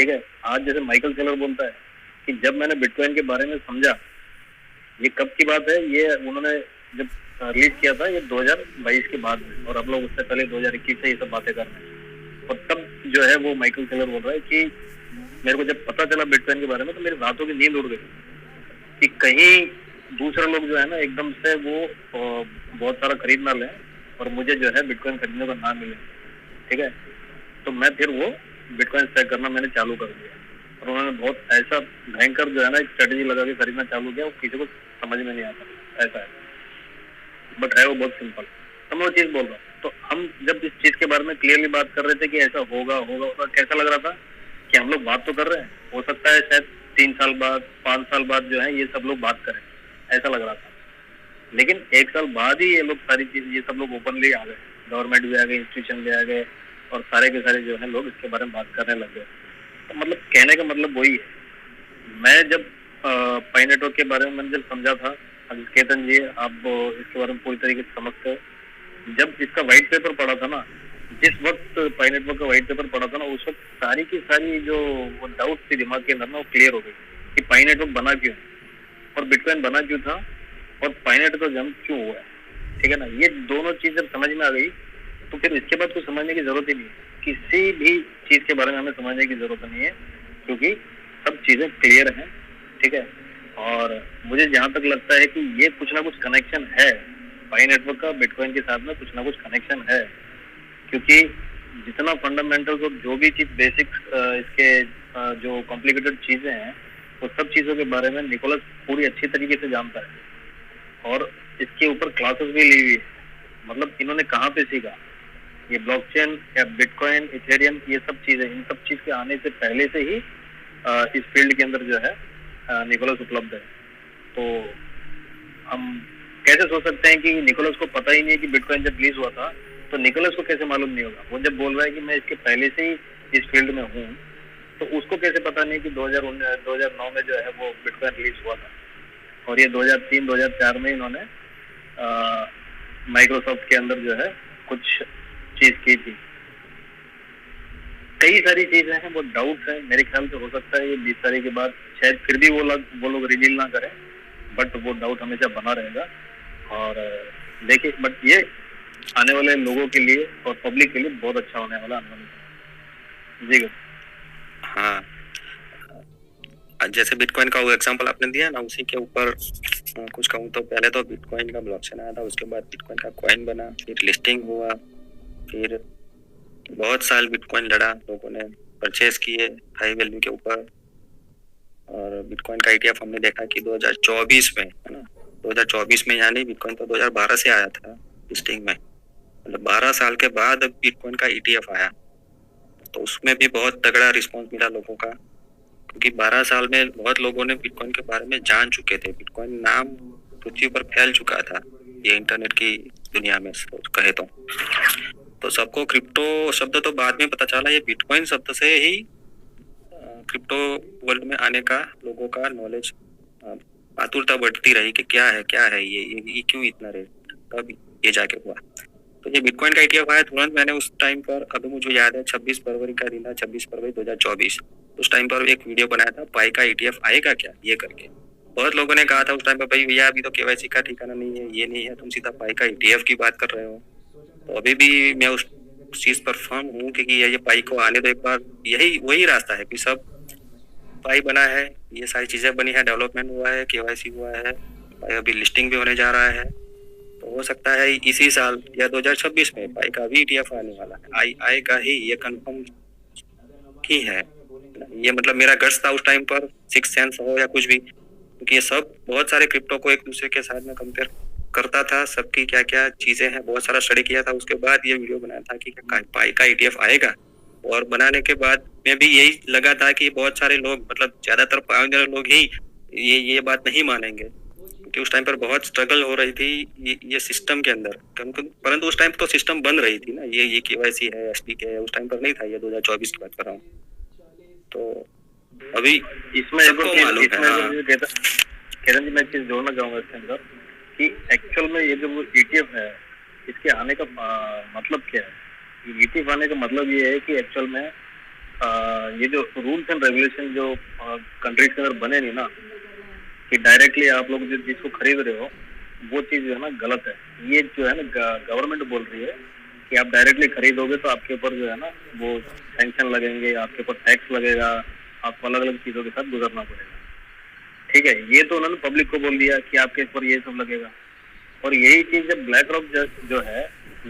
ठीक है। आज जैसे माइकल सेलर बोलता है कि जब मैंने बिटकॉइन के बारे में समझा, ये कब की बात है, ये उन्होंने जब रिलीज किया था ये 2022 के बाद में, और हम लोग उससे पहले 2021 से ये सब बातें कर रहे हैं। और तब जो है वो माइकल सेलर बोल रहा है कि मेरे को जब पता चला बिटकॉइन के बारे में तो मेरी रातों की नींद उड़ गई कि कहीं दूसरे लोग जो है ना एकदम से वो बहुत सारा खरीद ना लें और मुझे जो है बिटकॉइन खरीदने को ना मिले, ठीक है। तो मैं फिर वो बिटकॉइन स्टैक करना मैंने चालू कर दिया, और उन्होंने बहुत ऐसा भयंकर जो है ना एक स्ट्रेटेजी लगा के खरीदना चालू किया, वो किसी को समझ में नहीं आता ऐसा है, बट है वो बहुत सिंपल। तो मैं वो चीज बोल रहा हूँ। तो हम जब इस चीज के बारे में क्लियरली बात कर रहे थे कि ऐसा होगा होगा होगा, कैसा लग रहा था कि हम लोग बात तो कर रहे हैं, हो सकता है शायद 3 साल बाद 5 साल बाद जो है ये सब लोग बात करें, ऐसा लग रहा था। लेकिन 1 साल बाद ही ये लोग सारी चीज, ये सब लोग ओपनली आ गए, गवर्नमेंट भी आ गए, इंस्टीट्यूशन भी आ गए, और सारे के सारे जो है लोग इसके बारे में बात करने लग गए। तो मतलब कहने का मतलब वही है। मैं जब पाई नेटवर्क के बारे में मैंने जब समझा था, केतन जी आप इसके बारे में पूरी तरीके से समझते हो, जब इसका व्हाइट पेपर पढ़ा था ना, जिस वक्त पाई नेटवर्क का व्हाइट पेपर पढ़ा था ना, उस वक्त सारी की सारी जो वो डाउट थी दिमाग के अंदर ना, वो क्लियर हो गई कि पाई नेटवर्क बना क्यों और बिटकॉइन बना क्यों था और पाई नेटवर्क का जंप क्यों हुआ है, ठीक है ना। ये दोनों चीज जब समझ में आ गई तो फिर इसके बाद कुछ समझने की जरूरत ही नहीं है, किसी भी चीज के बारे में हमें समझने की जरूरत नहीं है, क्योंकि सब चीजें क्लियर हैं, ठीक है। और मुझे जहां तक लगता है कि ये कुछ ना कुछ कनेक्शन है पाई नेटवर्क का बिटकॉइन के साथ में, कुछ ना कुछ कनेक्शन है, क्योंकि जितना फंडामेंटल्स और जो भी चीज बेसिक्स इसके जो कॉम्प्लिकेटेड चीजें हैं, वो सब चीजों के बारे में निकोलस पूरी अच्छी तरीके से जानता है, और इसके ऊपर क्लासेस भी ली हुई है। मतलब इन्होंने कहाँ पे सीखा ये ब्लॉकचेन या बिटकॉइन, इथेरियम, ये सब चीजें, इन सब चीज के आने से पहले से ही इस फील्ड के अंदर जो है निकोलस उपलब्ध है। तो हम कैसे सोच सकते हैं कि निकोलस को पता ही नहीं है कि बिटकॉइन जब रिलीज हुआ था, तो निकोलस को कैसे मालूम नहीं होगा? वो जब बोल रहा है कि मैं इसके पहले से ही इस फील्ड में हूँ, तो उसको कैसे पता नहीं कि 2009 में जो है वो बिटकॉइन रिलीज हुआ था, और ये 2003-2004 में इन्होंने माइक्रोसॉफ्ट के अंदर जो है कुछ चीज की थी। कई सारी चीजें हैं, वो डाउट्स हैं, मेरे ख्याल से हो सकता है ये 20 तारीख के बाद शायद फिर भी वो लोग रिवील ना करें, बट वो डाउट हमेशा बना रहेगा। और देखिए, बट ये आने वाले लोगों के लिए और पब्लिक के लिए बहुत अच्छा होने वाला जी। हाँ, जैसे बिटकॉइन का वो एग्जांपल आपने दिया ना, उसी के ऊपर कुछ कहूँ तो पहले तो बिटकॉइन का ब्लॉकचेन आया था, उसके बाद बिटकॉइन का कॉइन बना, फिर लिस्टिंग हुआ, फिर बहुत साल बिटकॉइन लड़ा, लोगों ने परचेज किए हाई वैल्यू के ऊपर। और बिटकॉइन का ETF हमने देखा कि 2024 में, है ना, 2024 में, यानी बिटकॉइन तो 2012 से आया था लिस्टिंग में, मतलब 12 साल के बाद बिटकॉइन का ETF आया। तो उसमें भी बहुत तगड़ा रिस्पॉन्स मिला लोगों का, क्योंकि 12 साल में बहुत लोगों ने बिटकॉइन के बारे में जान चुके थे। बिटकॉइन नाम पृथ्वी पर फैल चुका था, ये इंटरनेट की दुनिया में कहे तो सबको क्रिप्टो शब्द तो बाद में पता चला, ये बिटकॉइन शब्द से ही क्रिप्टो वर्ल्ड में आने का लोगों का नॉलेज, आतुरता बढ़ती रही कि क्या है ये क्यों इतना रेट, तब ये जाके हुआ। तो ये बिटकॉइन का ETF आया तुरंत, मैंने उस टाइम पर, अभी मुझे याद है 26 फरवरी का दिन था, 26 फरवरी 2024, उस टाइम पर एक वीडियो बनाया था, पाई का ETF आएगा क्या, ये करके। बहुत लोगों ने कहा था उस टाइम पर, भाई भैया अभी तो KYC का ठिकाना नहीं है, ये नहीं है, तुम सीधा पाई का ETF की बात कर रहे हो। तो अभी भी मैं उस चीज पर फर्म हूँ, क्योंकि ये पाई को आने दो एक बार, यही वही रास्ता है कि सब पाई बना है, ये सारी चीजें बनी है, डेवलपमेंट हुआ है, KYC हुआ है, अभी लिस्टिंग भी होने जा रहा है। तो हो सकता है इसी साल या 2026 में पाई का भी ETF आने वाला है, आएगा ही, ये कंफर्म ही है। ये मतलब मेरा गट्स था उस टाइम पर, सिक्स सेंस हो या कुछ भी, क्योंकि ये सब बहुत सारे क्रिप्टो को एक दूसरे के साथ में कंपेयर करता था, सबकी क्या क्या चीजें हैं, बहुत सारा स्टडी किया था, उसके बाद ये वीडियो बनाया था कि पाई का ETF आएगा। और बनाने के बाद में भी यही लगा था कि बहुत सारे लोग, मतलब ज्यादातर पायोनियर लोग ही ये बात नहीं मानेंगे, क्योंकि उस टाइम पर बहुत स्ट्रगल हो रही थी ये सिस्टम के अंदर, परंतु उस टाइम तो सिस्टम बन रही थी ना, ये KYC है, SDK है, उस टाइम पर नहीं था, ये 2024 की बात कर रहा हूँ। तो अभी इसमें सबको मालूम है। किरण जी, मैं चीज जोड़ना चाहूंगा इसके अंदर कि एक्चुअल में ये जो ETF है, इसके आने का मतलब क्या है? ETF आने का मतलब ये है कि एक्चुअल में ये जो रूल्स एंड रेगुलेशन जो कंट्रीज के अंदर बने नहीं ना, कि डायरेक्टली आप लोग जो जिसको खरीद रहे हो वो चीज जो है ना गलत है। ये जो है ना गवर्नमेंट बोल रही है कि आप डायरेक्टली खरीदोगे तो आपके ऊपर जो है ना वो सैंक्शन लगेंगे, आपके ऊपर टैक्स लगेगा, आपको अलग अलग चीजों के साथ गुजरना पड़ेगा। ठीक है, ये तो उन्होंने पब्लिक को बोल दिया कि आपके ऊपर ये सब लगेगा। और यही चीज जब ब्लैक रॉक जो है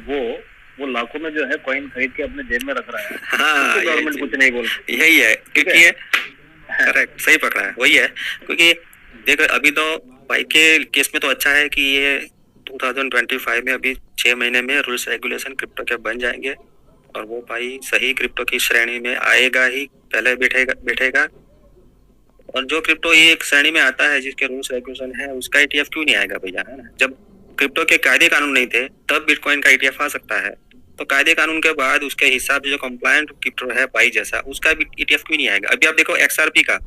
वो लाखों में जो है कॉइन खरीद के अपने जेब में रख रहा है, हाँ, तो गवर्नमेंट कुछ नहीं बोल रही। यही है, क्योंकि ये करेक्ट सही पकड़ा है, वही है। क्योंकि देखो अभी तो पाई के केस में तो अच्छा है कि ये 2025 में अभी 6 महीने में रूल्स रेगुलेशन क्रिप्टो के बन जाएंगे और वो पाई सही क्रिप्टो की श्रेणी में आएगा ही, पहले बैठेगा। और जो क्रिप्टो ये एक श्रेणी में आता है जिसके रूल्स रेगुलेशन है उसका ETF क्यों नहीं आएगा भैया, है ना। जब क्रिप्टो के कायदे कानून नहीं थे तब बिटकॉइन का ETF आ सकता है, तो कायदे कानून के बाद उसके हिसाब से जो कंप्लायंट क्रिप्टो है पाई जैसा, उसका भी ETF क्यों नहीं आएगा। अभी आप देखो XRP का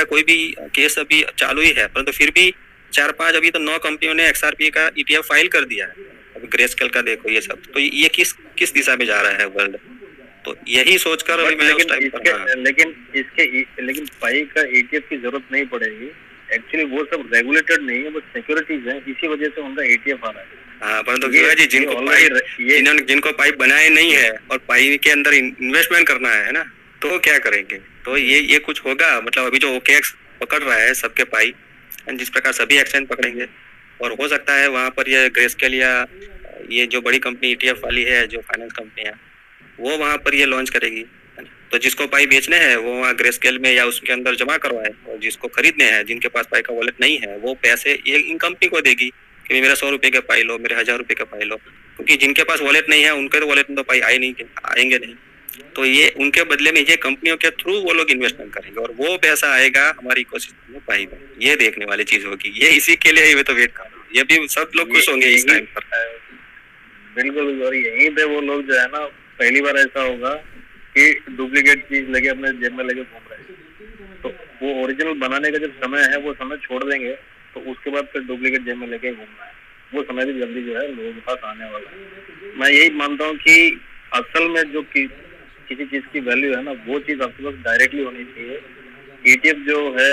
कोई भी केस अभी चालू ही है, परंतु फिर भी 4-5 अभी तो 9 कंपनियों ने XRP का ETF फाइल कर दिया है। अभी ग्रेस्केल का देखो ये सब, तो ये किस दिशा में जा रहा है वर्ल्ड, तो यही सोचकर अभी मैं उस टाइम पर लेकिन पाई का ETF की जरूरत नहीं पड़ेगी। एक्चुअली वो सब रेगुलेटेड नहीं है, बस सिक्योरिटीज है, इसी वजह से उनका ETF आ रहा है। हाँ, परंतु जी जिनको पाइप बनाए नहीं है और पाई के अंदर इन्वेस्टमेंट करना है ना, तो क्या करेंगे। तो ये कुछ होगा, मतलब अभी जो OKX पकड़ रहा है सबके पाई, जिस प्रकार सभी एक्सचेंज पकड़ेंगे, और हो सकता है वहां पर ये ग्रेस्केल या ये जो बड़ी कंपनी ETF वाली है, जो फाइनेंस कंपनियां, वो वहां पर ये लॉन्च करेगी। तो जिसको पाई बेचने हैं वो वहाँ ग्रेस्केल में या उसके अंदर जमा करवाए, और जिसको खरीदने हैं, जिनके पास पाई का वॉलेट नहीं है, वो पैसे ये इन कंपनी को देगी कि मेरा 100 रुपए का पाई लो, मेरे 1000 रुपए का पाई लो। क्योंकि जिनके पास वॉलेट नहीं है उनके तो वॉलेट में तो पाई आएंगे नहीं, तो ये उनके बदले में ये कंपनियों के थ्रू वो लोग इन्वेस्टमेंट करेंगे और वो पैसा आएगा हमारी इकोसिस्टम में पाई में। ये देखने वाली चीज होगी, ये इसी के लिए मैं तो वेट कर रहा हूँ, ये भी सब लोग खुश होंगे इस टाइम पर। बिल्कुल, और यहीं पे वो लोग जो है ना, पहली बार ऐसा होगा कि डुप्लीकेट चीज लगे अपने जेब में लगे घूम रहे हैं, तो वो ओरिजिनल बनाने का जब समय है वो समय छोड़ देंगे, तो उसके बाद फिर डुप्लीकेट जेब में लेके घूमना है, वो समय भी जल्दी जो है लोगों के पास आने वाला है। मैं यही मानता हूँ कि असल में जो किसी चीज की वैल्यू है ना, वो चीज आपके पास डायरेक्टली होनी चाहिए। ETF जो है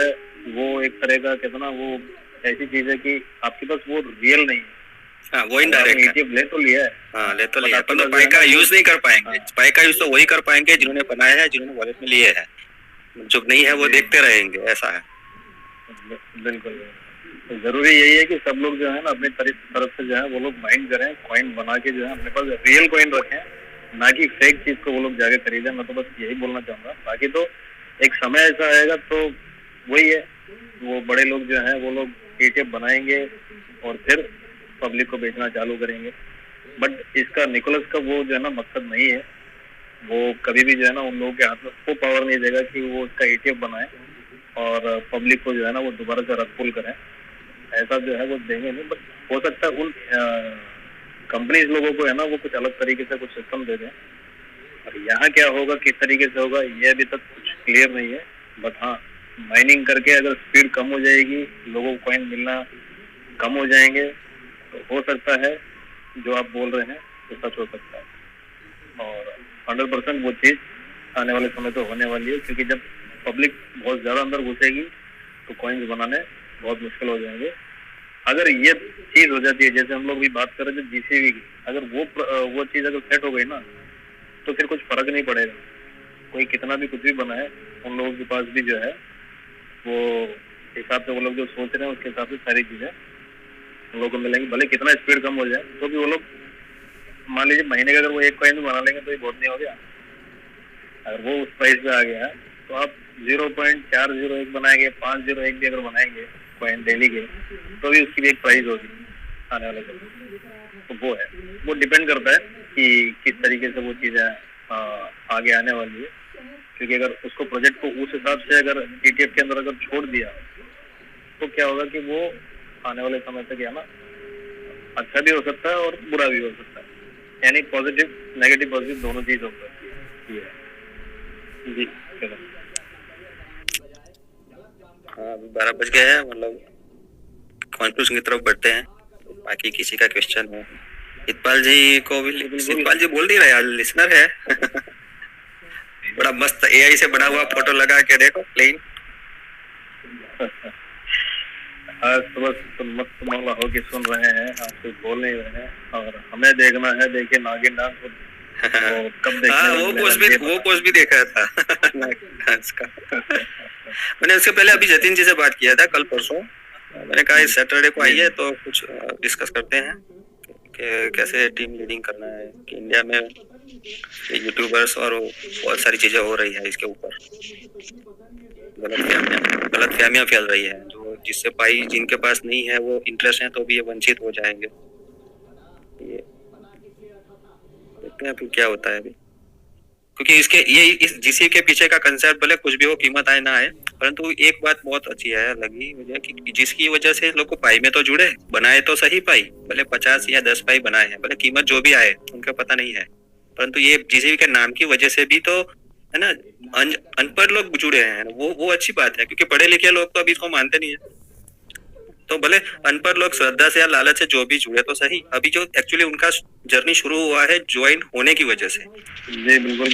वो एक तरह का कहते ना, वो ऐसी चीज है कि आपके पास वो रियल नहीं है। हाँ, वो इनडायरेक्ट है। ETF ले तो लिया है, हाँ ले तो लिया, पर तो पाई का यूज नहीं कर पाएंगे। पाई का यूज तो वही कर पाएंगे जिन्होंने बनाया है, जिन्होंने वॉलेट में लिए है, जो नहीं है वो देखते रहेंगे, ऐसा है। बिल्कुल, तो जरूरी यही है कि सब लोग जो है ना अपनी तरफ से जो है वो लोग माइंड करें, कॉइन बना के जो है अपने पास रियल कॉइन रखें, ना कि फेक चीज को वो लोग जाके खरीदें। मैं तो बस यही बोलना चाहूंगा। बाकी तो एक समय ऐसा आएगा तो वही है, वो बड़े लोग जो है वो लोग ETF बनाएंगे और फिर पब्लिक को बेचना चालू करेंगे। बट इसका निकोलस का वो जो है ना मकसद नहीं है, वो कभी भी जो है ना उन लोगों के हाथ में वो पावर नहीं देगा कि वो उसका ETF बनाए और पब्लिक को जो है ना वो दोबारा से रग पुल करें, ऐसा जो है वो देंगे नहीं। बट हो सकता है उन कंपनीज लोगों को है ना वो कुछ अलग तरीके से कुछ सिस्टम दे दें। और यहाँ क्या होगा, किस तरीके से होगा, ये अभी तक कुछ क्लियर नहीं है। बट हाँ, माइनिंग करके अगर स्पीड कम हो जाएगी, लोगों को कॉइन मिलना कम हो जाएंगे, तो हो सकता है जो आप बोल रहे हैं तो सच हो सकता है। और 100% वो चीज आने वाले समय तो होने वाली है, क्योंकि जब पब्लिक बहुत ज्यादा अंदर घुसेगी तो कॉइन्स बनाने बहुत मुश्किल हो जाएंगे। अगर ये चीज हो जाती है, जैसे हम लोग भी बात कर रहे थे GCV की, अगर वो चीज अगर सेट हो गई ना, तो फिर कुछ फर्क नहीं पड़ेगा। कोई कितना भी कुछ भी बनाए, उन लोगों के पास भी जो है वो हिसाब से वो लोग जो सोच रहे हैं उसके हिसाब से सारी चीजें उन लोगों को मिलेंगी। भले कितना स्पीड कम हो जाए तो भी वो लोग, मान लीजिए महीने का अगर वो एक कॉइन बना लेंगे तो ये बहुत नहीं हो गया। अगर वो उस प्राइस पे आ गया तो आप 0.401 बनाएंगे, 501 भी अगर बनाएंगे कॉइन डेली के, तो भी उसकी भी एक प्राइस होगी आने वाले समय। तो वो है, वो डिपेंड करता है कि किस तरीके से वो चीजें आगे आने वाली है। क्योंकि अगर उसको प्रोजेक्ट को उस हिसाब से अगर ETF के अंदर अगर छोड़ दिया तो क्या होगा कि वो आने वाले समय तक है ना अच्छा भी हो सकता है और बुरा भी हो सकता है, यानी पॉजिटिव नेगेटिव पॉजिटिव दोनों चीज हो सकती है। जी चलो, हाँ 12 बज गए हैं, मतलब कंक्लूजन की तरफ बढ़ते हैं। तो बाकी किसी का क्वेश्चन हो, हितपाल जी को भी, हितपाल जी बोल नहीं रहे, आज लिसनर है। बड़ा मस्त एआई से बना हुआ फोटो लगा के देखो प्लेन। आज सुबह तो मस्त मौला होके सुन रहे हैं, आप कुछ बोल नहीं रहे हैं, और हमें देखना है, देखिए नागिन डांस कब देखने हाँ, वो पोस्ट भी देखा था डांस का। मैंने उसके पहले अभी जतिन जी से बात किया था कल परसों। मैंने कहा इस सैटरडे को आइए तो कुछ डिस्कस करते हैं कि कैसे टीम लीडिंग करना है, कि इंडिया में यूट्यूबर्स और बहुत सारी चीजें हो रही है इसके ऊपर, गलतफहमियां फैल रही है, जो जिससे पाई जिनके पास नहीं है वो इंटरेस्ट है तो भी ये वंचित हो जाएंगे। ये देखते हैं फिर क्या होता है अभी, क्योंकि इसके ये इस जीसी के पीछे का कंसेप्ट भले कुछ भी हो, कीमत आए ना आए, परंतु एक बात बहुत अच्छी है लगी मुझे कि जिसकी वजह से लोग को पाई में तो जुड़े, बनाए तो सही पाई, भले 50 या 10 पाई बनाए हैं, भले कीमत जो भी आए उनका पता नहीं है, परंतु ये जीसी के नाम की वजह से भी तो है ना अनपढ़ लोग जुड़े हैं। वो अच्छी बात है, क्योंकि पढ़े लिखे लोग तो अभी इसको मानते नहीं है। तो भले अनपढ़ लोग श्रद्धा से या लालच से जो भी जुड़े तो सही, अभी जो एक्चुअली उनका जर्नी शुरू हुआ है ज्वाइन होने की वजह से। जी बिल्कुल।